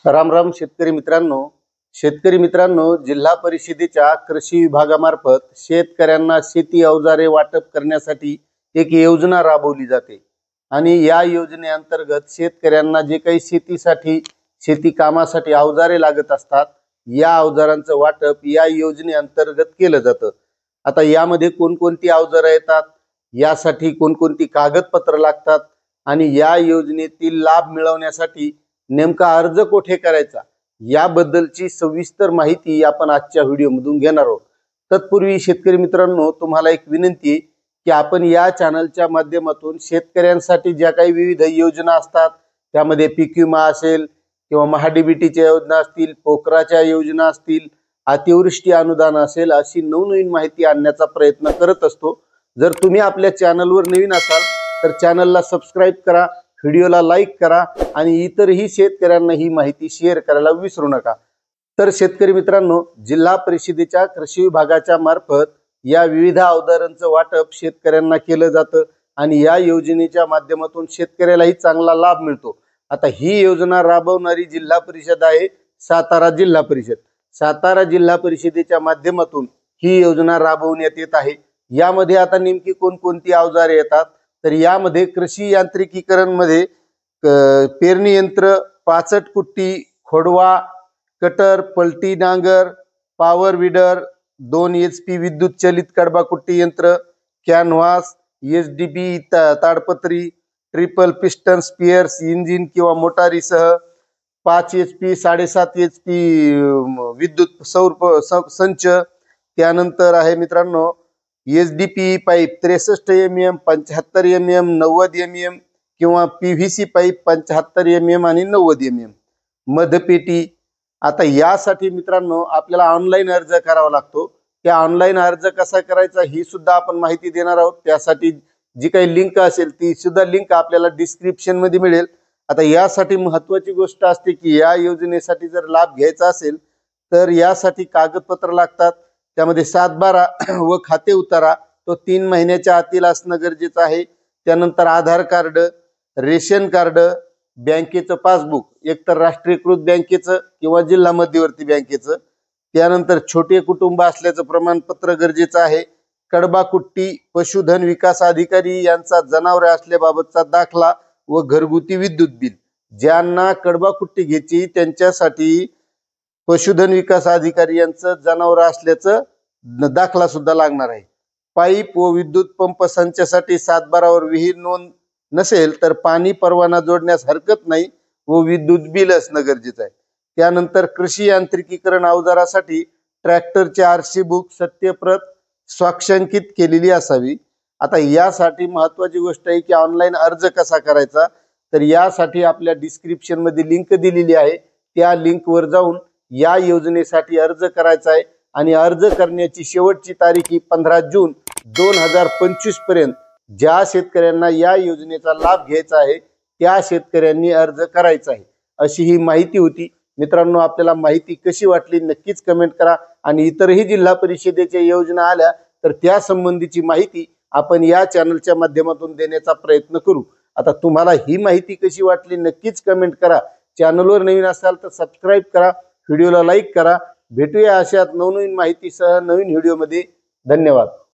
राम राम शेतकरी मित्रांनो, जिल्हा परिषदेच्या कृषी विभागामार्फत शेतकऱ्यांना शेती अवजारे वाटप करण्यासाठी एक योजना राबवली जाते आणि या योजनेअंतर्गत शेतकऱ्यांना जे काही शेती कामासाठी अवजारे लागत असतात, या अवजारांचं वाटप या योजनेअंतर्गत केलं जातं। आता यामध्ये कोणकोणती अवजारे येतात, यासाठी कोणकोणती कागदपत्र लागतात आणि या योजनेतील लाभ मिळवण्यासाठी नेमका अर्ज कोठे करायचा, याबद्दलची सविस्तर माहिती आपण आजच्या व्हिडिओमधून घेणार आहोत। तत्पूर्वी शेतकरी मित्रांनो, तुम्हाला एक विनंती आहे की आपण या चॅनलच्या माध्यमातून शेतकऱ्यांसाठी ज्या काही विविध योजना असतात, त्यामध्ये पीक विमा असेल किंवा महाडीबीटीच्या योजना असतील, पोखराच्या योजना असतील, अतिवृष्टी अनुदान असेल, अशी नवनवीन माहिती आणण्याचा प्रयत्न करत असतो। जर तुम्ही आपल्या चॅनलवर नवीन असाल तर चॅनलला सबस्क्राइब करा, व्हिडिओला लाईक करा आणि इतरही शेतकऱ्यांना ही माहिती शेअर करायला विसरू नका। तर शेतकरी मित्रांनो, जिल्हा परिषदेच्या कृषी विभागाच्या मार्फत या विविध अवजारांचं वाटप शेतकऱ्यांना केलं जातं आणि या योजनेच्या माध्यमातून शेतकऱ्यालाही चांगला लाभ मिळतो। आता ही योजना राबवणारी जिल्हा परिषद आहे सातारा जिल्हा परिषद। सातारा जिल्हा परिषदेच्या माध्यमातून ही योजना राबवण्यात येत आहे। यामध्ये आता नेमकी कोणकोणती अवजारे येतात, तर यामध्ये कृषी यांत्रिकीकरण मध्ये पेरणी यंत्र, पाचट कुट्टी, खोडवा, कटर, पलटी नांगर, पॉवर विडर, 2 HP विद्युत चलित कडबा कुट्टी यंत्र, कॅनव्हास, SDP ताडपत्री, ट्रिपल पिस्टन स्पियर्स इंजिन किंवा मोटारीसह, 5 HP 7.5 HP विद्युत सौर संच, त्यानंतर आहे मित्रांनो SDP pipe 63 mm, 75 mm, 90 mm किंवा PVC पाईप 75 mm आणि 90 mm, मधपेटी। आता यासाठी मित्रांनो आपल्याला ऑनलाईन अर्ज करावा लागतो। त्या ऑनलाईन अर्ज कसा करायचा ही सुद्धा आपण माहिती देणार आहोत। त्यासाठी जी काही लिंक असेल ती सुद्धा लिंक आपल्याला डिस्क्रिप्शन मध्ये मिळेल। आता यासाठी महत्त्वाची गोष्ट असते की या योजनेसाठी जर लाभ घ्यायचा असेल तर यासाठी कागदपत्र लागतात। त्यामध्ये 7/12 व खाते उतारा तो 3 महिन्याच्या आतील असणं गरजेचं आहे। त्यानंतर आधार कार्ड, रेशन कार्ड, बँकेचं पासबुक, एकतर राष्ट्रीयकृत बँकेचं किंवा जिल्हा मध्यवर्ती बँकेचं, त्यानंतर छोटे कुटुंब असल्याचं प्रमाणपत्र गरजेचं आहे। कडबा कुट्टी, पशुधन विकास अधिकारी यांचा जनावरे असल्याबाबतचा दाखला व घरगुती विद्युत बिल। ज्यांना कडबा कुट्टी घ्यायची त्यांच्यासाठी पशुधन विकास अधिकारी यांचं जनावर असल्याचं दाखला सुद्धा लागणार आहे। पाईप व विद्युत पंप संचासाठी 7/12 वर विहीर नोंद नसेल तर पाणी परवाना जोडण्यास हरकत नाही व विद्युत बिल असणं गरजेचं आहे। त्यानंतर कृषी यांत्रिकीकरण अवजारासाठी ट्रॅक्टरचे RC बुक सत्यप्रत स्वाक्षंकित केलेली असावी। आता यासाठी महत्त्वाची गोष्ट आहे की ऑनलाईन अर्ज कसा करायचा, तर यासाठी आपल्या डिस्क्रिप्शन मध्ये लिंक दिलेली आहे, त्या लिंक वर जाऊन या योजनेसाठी अर्ज करायचा आहे आणि अर्ज करण्याची शेवटची तारीख ही 15 जून 2025 पर्यंत। ज्या शेतकऱ्यांना या योजनेचा लाभ घ्यायचा आहे त्या शेतकऱ्यांनी अर्ज करायचा आहे, अशी ही माहिती होती। मित्रांनो, आपल्याला माहिती कशी वाटली नक्कीच कमेंट करा आणि इतरही जिल्हा परिषदेच्या योजना आल्या तर त्या संबंधीची माहिती आपण या चॅनलच्या माध्यमातून देण्याचा प्रयत्न करू। आता तुम्हाला ही माहिती कशी वाटली नक्कीच कमेंट करा। चॅनलवर नवीन असाल तर सबस्क्राइब करा, व्हिडिओला लाईक करा। भेटूया अशाच नवनवीन माहितीसह नवीन व्हिडिओमध्ये। धन्यवाद।